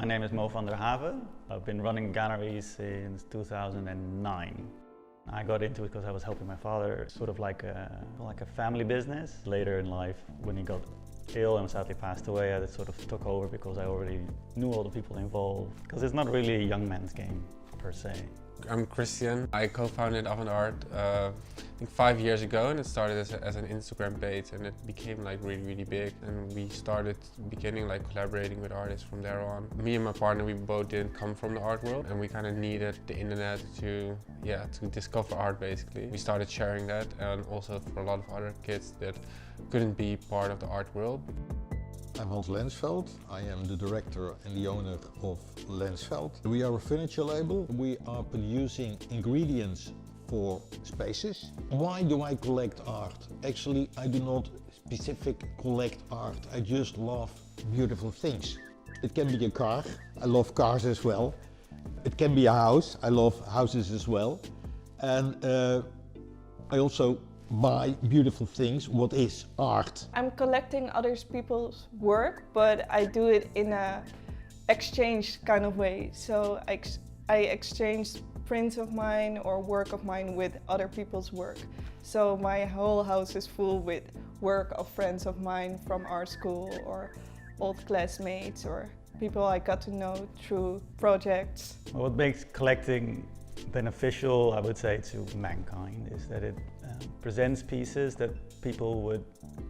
My name is Mo van der Haven. I've been running galleries since 2009. I got into it because I was helping my father, sort of like a family business. Later in life, when he got ill and sadly passed away, I sort of took over because I already knew all the people involved. Because it's not really a young man's game, per se. I'm Christian. I co-founded Amsterdam Art I think 5 years ago, and it started as an Instagram page, and it became like really big, and we started beginning like collaborating with artists from there on. Me and my partner, we both didn't come from the art world, and we kind of needed the internet to discover art basically. We started sharing that, and also for a lot of other kids that couldn't be part of the art world. I'm Hans Lensveld. I am the director and the owner of Lensveld. We are a furniture label. We are producing ingredients for spaces. Why do I collect art? Actually, I do not specifically collect art. I just love beautiful things. It can be a car. I love cars as well. It can be a house. I love houses as well. And I also buy beautiful things. What is art? I'm collecting other people's work, but I do it in a exchange kind of way. So I exchange prints of mine or work of mine with other people's work. So my whole house is full with work of friends of mine from art school or old classmates or people I got to know through projects. What makes collecting beneficial, I would say, to mankind is that it presents pieces that people would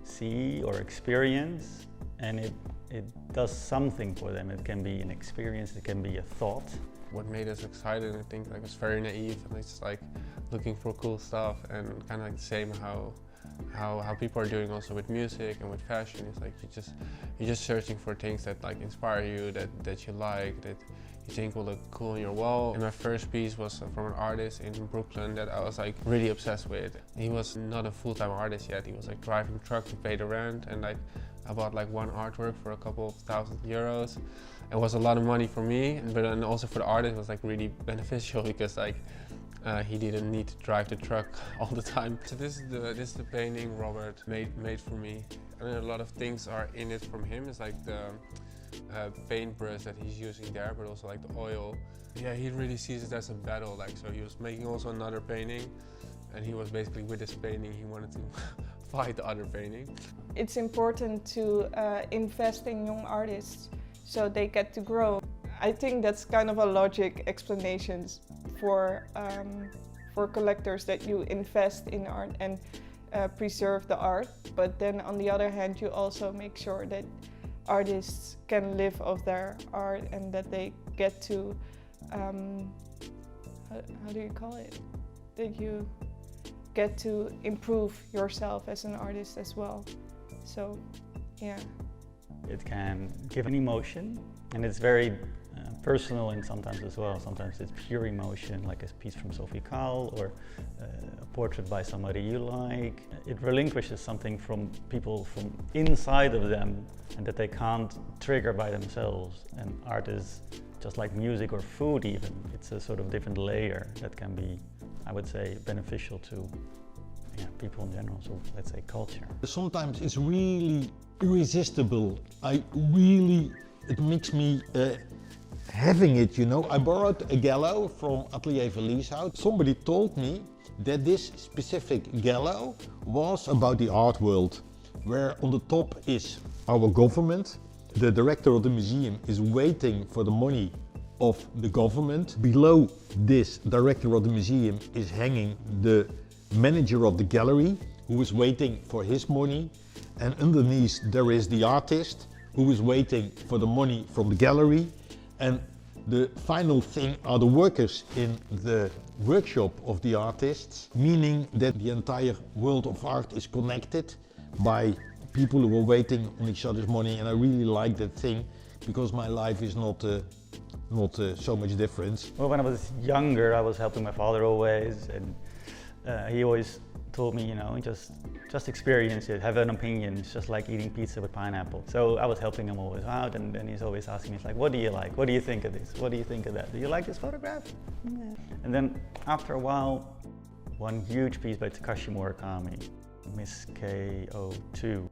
see or experience, and it does something for them. It can be an experience, it can be a thought. What made us excited, I think, like, was very naive, and it's just like looking for cool stuff, and kind of like the same how people are doing also with music and with fashion. It's like you're just searching for things that like inspire you, that you like, that you think will look cool on your wall. And my first piece was from an artist in Brooklyn that I was like really obsessed with. He was not a full-time artist yet. He was like driving truck to pay the rent, and like I bought like one artwork for a couple of €1,000. It was a lot of money for me, but then also for the artist it was like really beneficial because like he didn't need to drive the truck all the time. So this is the painting Robert made for me. I mean, a lot of things are in it from him. It's like the paintbrush that he's using there, but also like the oil. Yeah, he really sees it as a battle. Like, so he was making also another painting, and he was basically with this painting he wanted to fight the other painting. It's important to invest in young artists so they get to grow. I think that's kind of a logic explanation for collectors, that you invest in art and preserve the art, but then on the other hand you also make sure that artists can live off their art and that they get to, how do you call it? That you get to improve yourself as an artist as well. So, yeah. It can give an emotion, and it's very personal and sometimes as well. Sometimes it's pure emotion, like a piece from Sophie Kahl or a portrait by somebody you like. It relinquishes something from people from inside of them and that they can't trigger by themselves. And art is just like music or food even. It's a sort of different layer that can be, I would say, beneficial to people in general, so let's say culture. Sometimes it's really irresistible. It makes me having it, you know. I borrowed a gallows from Atelier Verlieshout. Somebody told me that this specific gallows was about the art world, where on the top is our government. The director of the museum is waiting for the money of the government. Below this director of the museum is hanging the manager of the gallery, who is waiting for his money, and underneath there is the artist who is waiting for the money from the gallery, and the final thing are the workers in the workshop of the artists, meaning that the entire world of art is connected by people who are waiting on each other's money. And I really like that thing, because my life is not so much different. Well, when I was younger, I was helping my father always, and he always told me, you know, just experience it, have an opinion. It's just like eating pizza with pineapple. So I was helping him always out, and then he's always asking me, it's like, what do you like? What do you think of this? What do you think of that? Do you like this photograph? Yeah. And then after a while, one huge piece by Takashi Murakami, Miss K02,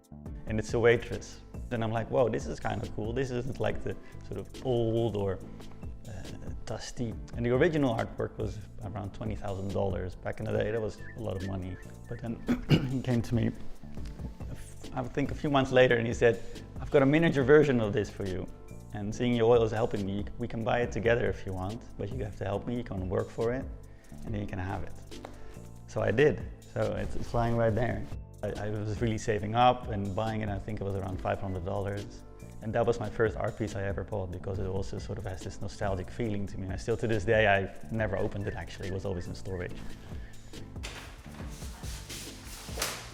and it's a waitress. Then I'm like, whoa, this is kind of cool. This isn't like the sort of old or dusty. And the original artwork was around $20,000 back in the day. That was a lot of money. But then he came to me, I think a few months later, and he said, I've got a miniature version of this for you. And Seeing Your Oil is helping me. We can buy it together if you want, but you have to help me. You can work for it, and then you can have it. So I did. So it's flying right there. I was really saving up and buying it. I think it was around $500. And that was my first art piece I ever bought, because it also sort of has this nostalgic feeling to me. And still to this day, I never opened it actually. It was always in storage.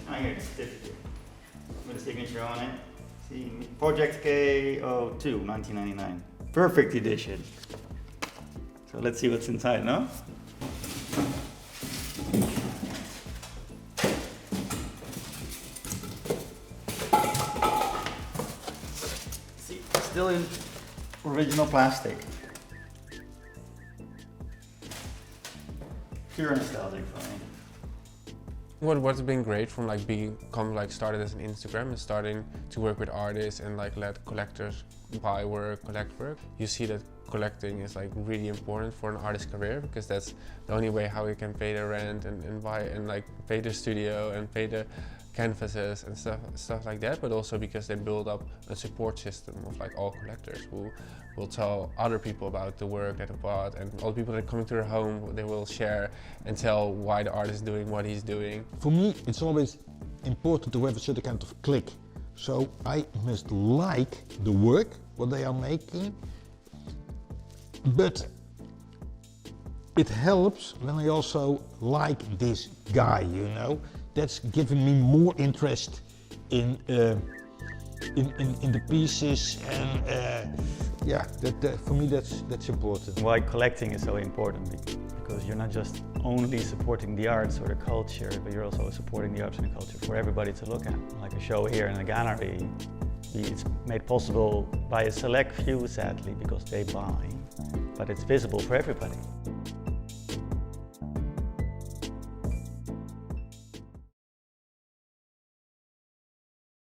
Here's the certificate with a signature on it. See, Project K02, 1999. Perfect edition. So let's see what's inside, no? See, still in original plastic. Pure nostalgic for me. What's been great from like started as an Instagram and starting to work with artists and like let collectors buy work, collect work. You see that collecting is like really important for an artist's career, because that's the only way how you can pay their rent and buy and like pay the studio and pay the canvases and stuff like that, but also because they build up a support system of like all collectors who will tell other people about the work that they bought, and all the people that are coming to their home, they will share and tell why the artist is doing what he's doing. For me, it's always important to have a certain kind of click. So I must like the work, what they are making, but it helps when I also like this guy, you know. That's giving me more interest in the pieces, and yeah, for me that's important. Why collecting is so important, because you're not just only supporting the arts or the culture, but you're also supporting the arts and the culture for everybody to look at. Like a show here in a gallery, it's made possible by a select few, sadly, because they buy, but it's visible for everybody.